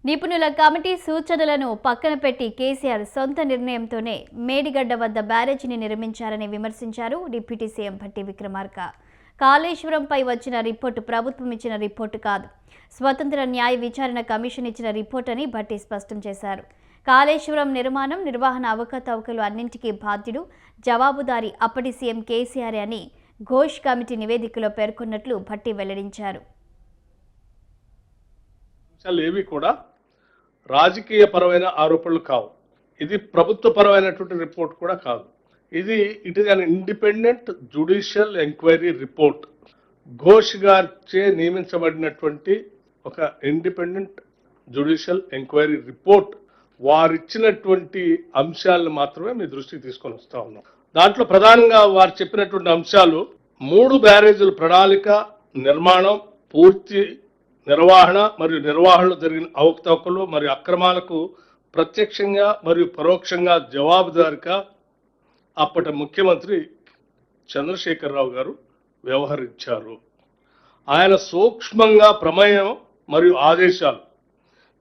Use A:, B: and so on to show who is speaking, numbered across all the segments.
A: నిపుణుల కమిటీ సూచనలను పక్కన పెట్టి కేసీఆర్ సొంత నిర్ణయంతోనే మేడిగడ్డ వద్ద బ్యారేజీని నిర్మించారని విమర్శించారు డిప్యూటీ సీఎం భట్టి విక్రమార్క. కాళేశ్వరంపై వచ్చిన రిపోర్టు ప్రభుత్వం ఇచ్చిన రిపోర్టు కాదు, స్వతంత్ర న్యాయ విచారణ కమిషన్ ఇచ్చిన రిపోర్ట్ అని భట్టి స్పష్టం చేశారు. కాళేశ్వరం నిర్మాణం, నిర్వహణ అవకతవకలు అన్నింటికీ బాధ్యుడు, జవాబుదారీ అప్పటి సీఎం కేసీఆర్ అని ఘోష్ కమిటీ నివేదికలో పేర్కొన్నట్లు భట్టి వెల్లడించారు.
B: ఏవి కూడా రాజకీయపరమైన ఆరోపణలు కావు. ఇది ప్రభుత్వపరమైనటువంటి రిపోర్ట్ కూడా కాదు. It is an independent judicial enquiry report. Ghosh గారిచే నియమించబడినటువంటి ఒక ఇండిపెండెంట్ జ్యుడిషియల్ ఎంక్వైరీ రిపోర్ట్. వారిచ్చినటువంటి అంశాలను మాత్రమే మీ దృష్టికి తీసుకొని వస్తా ఉన్నాం. దాంట్లో ప్రధానంగా వారు చెప్పినటువంటి అంశాలు 3 బ్యారేజీల ప్రణాళిక, నిర్మాణం, పూర్తి నిర్వహణ మరియు నిర్వహణలో జరిగిన అవకతవకలు మరియు అక్రమాలకు ప్రత్యక్షంగా మరియు పరోక్షంగా జవాబుదారిగా అప్పటి ముఖ్యమంత్రి చంద్రశేఖరరావు గారు వ్యవహరించారు. ఆయన సూక్ష్మంగా ప్రమేయం మరియు ఆదేశాలు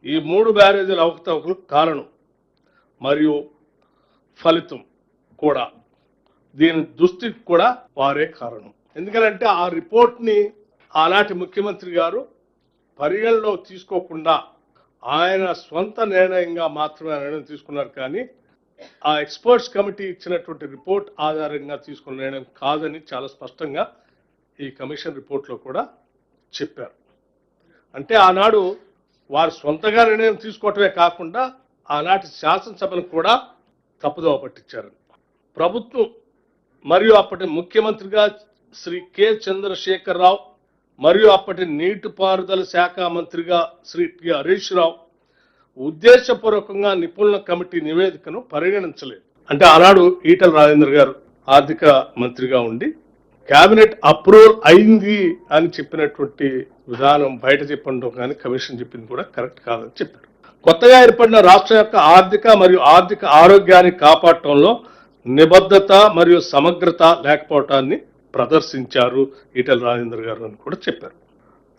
B: ఈ 3 బ్యారేజీల అవకతవకలకు కారణం మరియు ఫలితం కూడా, దీని దుస్థితికి కూడా వారే కారణం. ఎందుకంటే ఆ రిపోర్ట్ని ఆనాటి ముఖ్యమంత్రి గారు పరిగణలో తీసుకోకుండా ఆయన స్వంత నిర్ణయంగా మాత్రమే నిర్ణయం తీసుకున్నారు, కానీ ఆ ఎక్స్పర్ట్స్ కమిటీ ఇచ్చినటువంటి రిపోర్ట్ ఆధారంగా తీసుకున్న నిర్ణయం కాదని చాలా స్పష్టంగా ఈ కమిషన్ రిపోర్ట్లో కూడా చెప్పారు. అంటే ఆనాడు వారు స్వంతగా నిర్ణయం తీసుకోవటమే కాకుండా ఆనాటి శాసనసభను కూడా తప్పుదోవ పట్టించారు. ప్రభుత్వం మరియు అప్పటి ముఖ్యమంత్రిగా శ్రీ కె చంద్రశేఖరరావు మరియు అప్పటి నీటిపారుదల శాఖ మంత్రిగా శ్రీ టి హరీష్ రావు ఉద్దేశపూర్వకంగా నిపుణుల కమిటీ నివేదికను పరిగణించలేదు. అంటే ఆనాడు ఈటల రాజేందర్ గారు ఆర్థిక మంత్రిగా ఉండి కేబినెట్ అప్రూవల్ అయింది అని చెప్పినటువంటి విధానం బయట చెప్పడం కానీ కమిషన్ చెప్పింది కూడా కరెక్ట్ కాదని చెప్పారు. కొత్తగా ఏర్పడిన రాష్ట్రం యొక్క ఆర్థిక మరియు ఆర్థిక ఆరోగ్యాన్ని కాపాడటంలో నిబద్ధత మరియు సమగ్రత లేకపోవటాన్ని ప్రదర్శించారు ఈటల రాజేందర్ గారు అని కూడా చెప్పారు.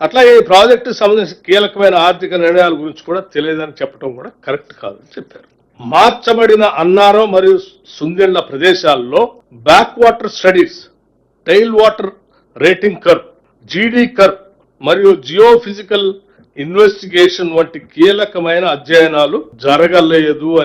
B: అట్లాగే ఈ ప్రాజెక్టుకు సంబంధించిన కీలకమైన ఆర్థిక నిర్ణయాల గురించి కూడా తెలియదని చెప్పడం కూడా కరెక్ట్ కాదని చెప్పారు. మార్చబడిన అన్నారం మరియు సుందిళ్ల ప్రదేశాల్లో back water studies, tail water rating curve, GD curve మరియు జియోఫిజికల్ ఇన్వెస్టిగేషన్ వంటి కీలకమైన అధ్యయనాలు జరగలేదు అని